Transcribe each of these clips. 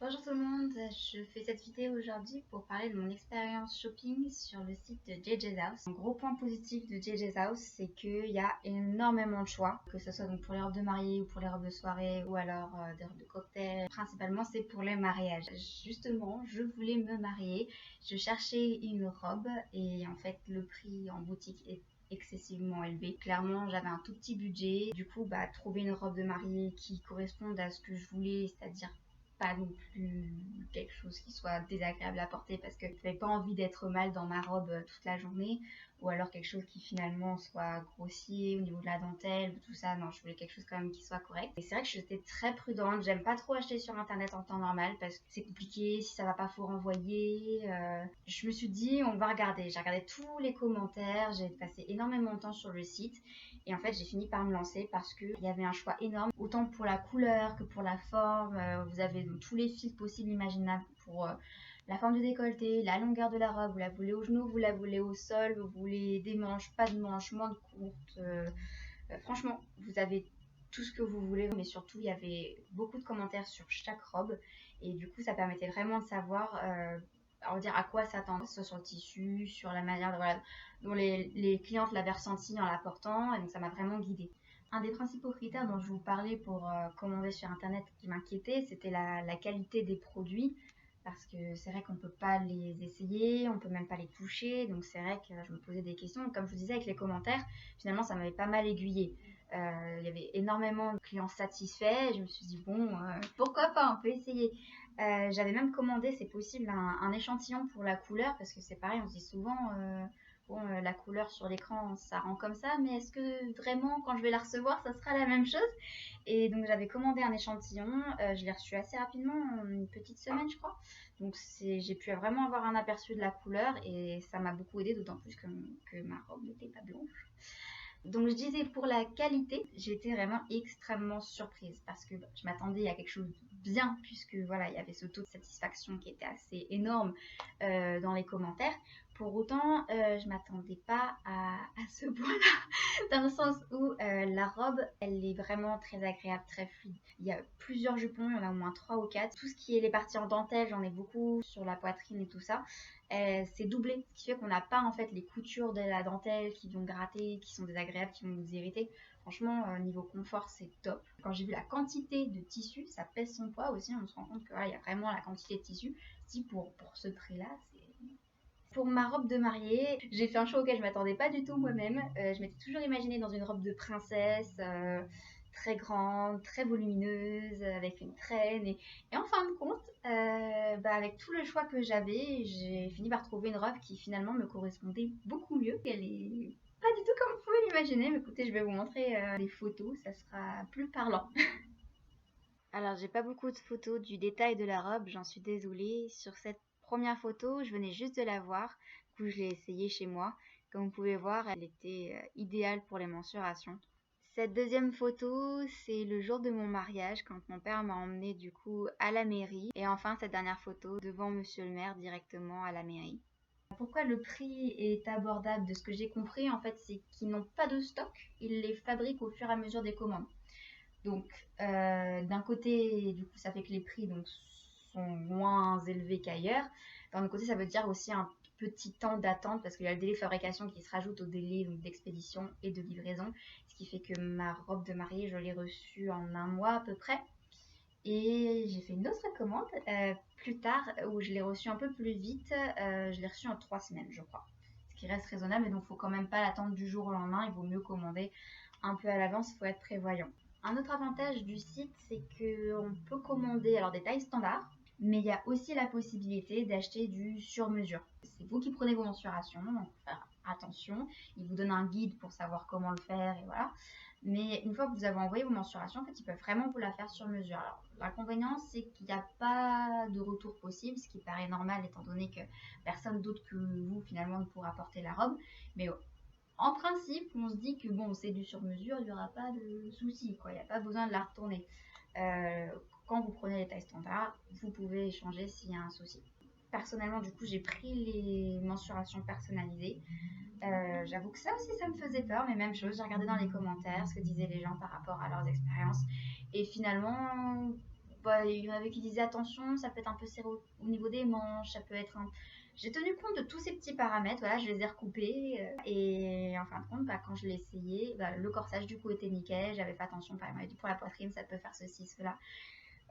Bonjour tout le monde, je fais cette vidéo aujourd'hui pour parler de mon expérience shopping sur le site de JJ's House. Un gros point positif de JJ's House, c'est qu'il y a énormément de choix, que ce soit donc pour les robes de mariée ou pour les robes de soirée ou alors des robes de cocktail. Principalement, c'est pour les mariages. Justement, je voulais me marier, je cherchais une robe et en fait, le prix en boutique est excessivement élevé. Clairement, j'avais un tout petit budget. Du coup, trouver une robe de mariée qui corresponde à ce que je voulais, c'est-à-dire pas non plus quelque chose qui soit désagréable à porter parce que j'avais pas envie d'être mal dans ma robe toute la journée, ou alors quelque chose qui finalement soit grossier au niveau de la dentelle ou tout ça. Non, je voulais quelque chose quand même qui soit correct. Et c'est vrai que j'étais très prudente, j'aime pas trop acheter sur internet en temps normal parce que c'est compliqué, si ça va pas faut renvoyer. Je me suis dit on va regarder, j'ai regardé tous les commentaires, j'ai passé énormément de temps sur le site et en fait j'ai fini par me lancer parce qu'il y avait un choix énorme, autant pour la couleur que pour la forme. Vous avez donc tous les fils possibles imaginables pour la forme du décolleté, la longueur de la robe. Vous la voulez au genou, vous la voulez au sol, vous voulez des manches, pas de manches, manches courtes. Franchement, vous avez tout ce que vous voulez, mais surtout il y avait beaucoup de commentaires sur chaque robe et du coup ça permettait vraiment de savoir on va dire à quoi s'attendre, soit sur le tissu, sur la manière dont les clientes l'avaient ressenti en la portant, et donc ça m'a vraiment guidée. Un des principaux critères dont je vous parlais pour commander sur internet qui m'inquiétait, c'était la qualité des produits, parce que c'est vrai qu'on ne peut pas les essayer, on ne peut même pas les toucher, donc c'est vrai que je me posais des questions. Comme je vous disais avec les commentaires, finalement ça m'avait pas mal aiguillée. Il y avait énormément de clients satisfaits et je me suis dit pourquoi pas, on peut essayer. J'avais même commandé, c'est possible, un échantillon pour la couleur, parce que c'est pareil, on se dit souvent la couleur sur l'écran ça rend comme ça, mais est-ce que vraiment quand je vais la recevoir ça sera la même chose? Et donc j'avais commandé un échantillon, je l'ai reçu assez rapidement, en une petite semaine je crois. Donc j'ai pu vraiment avoir un aperçu de la couleur et ça m'a beaucoup aidé, d'autant plus que ma robe n'était pas blanche. Donc je disais pour la qualité, j'ai été vraiment extrêmement surprise parce que je m'attendais à quelque chose de bien, puisque voilà, il y avait ce taux de satisfaction qui était assez énorme dans les commentaires. Pour autant, je m'attendais pas à ce point-là, dans le sens où la robe, elle est vraiment très agréable, très fluide. Il y a plusieurs jupons, il y en a au moins 3 ou 4. Tout ce qui est les parties en dentelle, j'en ai beaucoup sur la poitrine et tout ça. C'est doublé, ce qui fait qu'on n'a pas en fait les coutures de la dentelle qui vont gratter, qui sont désagréables, qui vont nous irriter. Franchement, niveau confort, c'est top. Quand j'ai vu la quantité de tissu, ça pèse son poids aussi, on se rend compte que voilà, il y a vraiment la quantité de tissu. Si pour ce prix-là, c'est... Pour ma robe de mariée, j'ai fait un choix auquel je m'attendais pas du tout moi-même. Je m'étais toujours imaginée dans une robe de princesse, très grande, très volumineuse, avec une traîne. Et en fin de compte, avec tout le choix que j'avais, j'ai fini par trouver une robe qui finalement me correspondait beaucoup mieux. Elle est pas du tout comme vous pouvez l'imaginer, mais écoutez, je vais vous montrer les photos, ça sera plus parlant. Alors, j'ai pas beaucoup de photos du détail de la robe, j'en suis désolée. Sur cette première photo, je venais juste de la voir, du coup je l'ai essayée chez moi. Comme vous pouvez voir, elle était idéale pour les mensurations. Cette deuxième photo, c'est le jour de mon mariage, quand mon père m'a emmenée du coup à la mairie. Et enfin, cette dernière photo, devant monsieur le maire, directement à la mairie. Pourquoi le prix est abordable? De ce que j'ai compris, en fait, c'est qu'ils n'ont pas de stock, ils les fabriquent au fur et à mesure des commandes. Donc, d'un côté, du coup, ça fait que les prix donc, sont moins élevés qu'ailleurs. D'un autre côté, ça veut dire aussi un petit temps d'attente parce qu'il y a le délai de fabrication qui se rajoute au délai d'expédition et de livraison. Ce qui fait que ma robe de mariée, je l'ai reçue en un mois à peu près. Et j'ai fait une autre commande plus tard où je l'ai reçue un peu plus vite. Je l'ai reçue en 3 semaines, je crois. Ce qui reste raisonnable, mais donc il ne faut quand même pas l'attendre du jour au lendemain. Il vaut mieux commander un peu à l'avance, il faut être prévoyant. Un autre avantage du site, c'est qu'on peut commander alors des tailles standards, mais il y a aussi la possibilité d'acheter du sur-mesure. C'est vous qui prenez vos mensurations, donc faire attention. Il vous donne un guide pour savoir comment le faire et voilà. Mais une fois que vous avez envoyé vos mensurations, en fait, ils peuvent vraiment vous la faire sur mesure. Alors, l'inconvénient, c'est qu'il n'y a pas de retour possible, ce qui paraît normal étant donné que personne d'autre que vous, finalement, ne pourra porter la robe. Mais en principe, on se dit que bon, c'est du sur-mesure, il n'y aura pas de souci, quoi. Il n'y a pas besoin de la retourner. Quand vous prenez les tailles standards, vous pouvez échanger s'il y a un souci. Personnellement, du coup, j'ai pris les mensurations personnalisées. J'avoue que ça aussi, ça me faisait peur, mais même chose, j'ai regardé dans les commentaires ce que disaient les gens par rapport à leurs expériences. Et finalement, Bah, il y en avait qui disaient attention, ça peut être un peu serré au niveau des manches, ça peut être un... J'ai tenu compte de tous ces petits paramètres, voilà, je les ai recoupés et en fin de compte, quand je l'ai essayé, le corsage du coup était nickel, j'avais fait attention, par exemple, pour la poitrine, ça peut faire ceci, cela.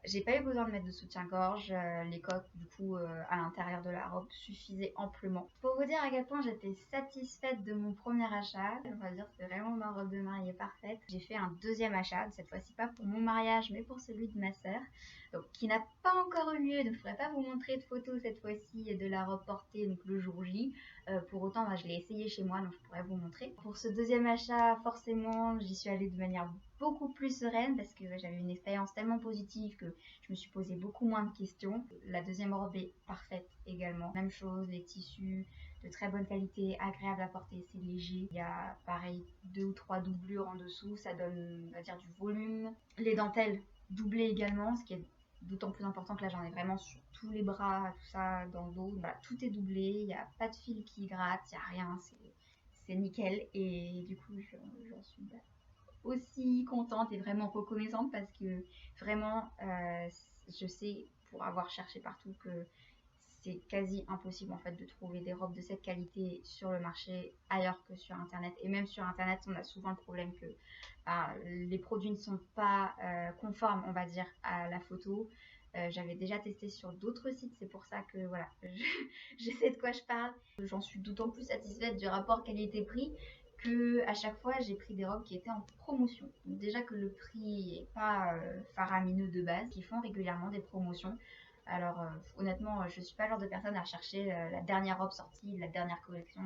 J'ai pas eu besoin de mettre de soutien-gorge, les coques du coup à l'intérieur de la robe suffisaient amplement. Pour vous dire à quel point j'étais satisfaite de mon premier achat, on va dire que c'est vraiment ma robe de mariée parfaite. J'ai fait un deuxième achat, cette fois-ci pas pour mon mariage mais pour celui de ma sœur, donc qui n'a pas encore eu lieu, donc je ne pourrais pas vous montrer de photos cette fois-ci de la robe portée donc le jour J. Pour autant, moi, je l'ai essayé chez moi, donc je pourrais vous montrer. Pour ce deuxième achat, forcément, j'y suis allée de manière beaucoup plus sereine parce que j'avais une expérience tellement positive que je me suis posé beaucoup moins de questions. La deuxième robe est parfaite également. Même chose, les tissus de très bonne qualité, agréable à porter, c'est léger. Il y a pareil 2 ou 3 doublures en dessous, ça donne, on va dire, du volume. Les dentelles doublées également, ce qui est d'autant plus important que là j'en ai vraiment sur tous les bras, tout ça dans le dos. Voilà, tout est doublé, il n'y a pas de fil qui gratte, il n'y a rien, c'est nickel. Et du coup j'en suis aussi contente et vraiment reconnaissante parce que vraiment je sais pour avoir cherché partout que c'est quasi impossible en fait de trouver des robes de cette qualité sur le marché ailleurs que sur internet. Et même sur internet on a souvent le problème que les produits ne sont pas conformes on va dire à la photo. J'avais déjà testé sur d'autres sites, c'est pour ça que voilà, je sais de quoi je parle. J'en suis d'autant plus satisfaite du rapport qualité-prix que à chaque fois j'ai pris des robes qui étaient en promotion. Donc déjà que le prix est pas faramineux de base, ils font régulièrement des promotions. Alors honnêtement, je suis pas le genre de personne à chercher la dernière robe sortie, la dernière collection.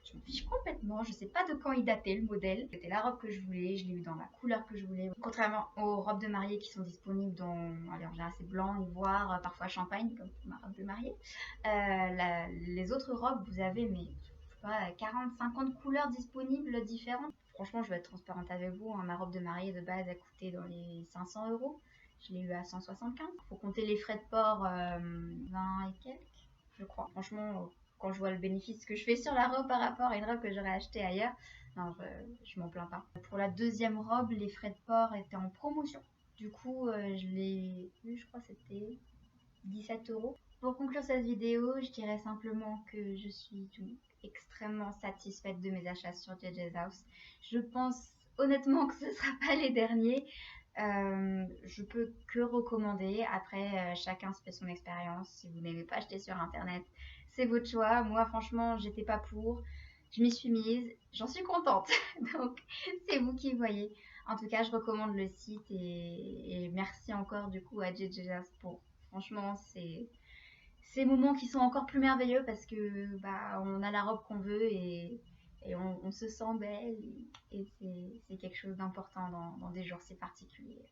Je me fiche complètement, je sais pas de quand il datait le modèle. C'était la robe que je voulais, je l'ai eu dans la couleur que je voulais. Contrairement aux robes de mariée qui sont disponibles dans, allez, en général c'est blanc, ivoire, parfois champagne comme ma robe de mariée. Les autres robes, vous avez mais 40, 50 couleurs disponibles différentes. Franchement, je vais être transparente avec vous. Ma robe de mariée de base a coûté dans les 500 euros. Je l'ai eu à 175. Faut compter les frais de port, 20 et quelques, je crois. Franchement, quand je vois le bénéfice que je fais sur la robe par rapport à une robe que j'aurais achetée ailleurs, non, je m'en plains pas. Pour la deuxième robe, les frais de port étaient en promotion. Du coup, je l'ai eu, je crois que c'était 17 euros. Pour conclure cette vidéo, je dirais simplement que je suis extrêmement satisfaite de mes achats sur JJ's House. Je pense honnêtement que ce ne sera pas les derniers. Je peux que recommander. Après, chacun se fait son expérience. Si vous n'aimez pas acheter sur internet, c'est votre choix. Moi, franchement, j'étais pas pour. Je m'y suis mise. J'en suis contente. Donc, c'est vous qui voyez. En tout cas, je recommande le site et merci encore du coup à JJ's pour. Franchement, c'est ces moments qui sont encore plus merveilleux parce que on a la robe qu'on veut et on se sent belle et c'est quelque chose d'important dans des jours si particuliers.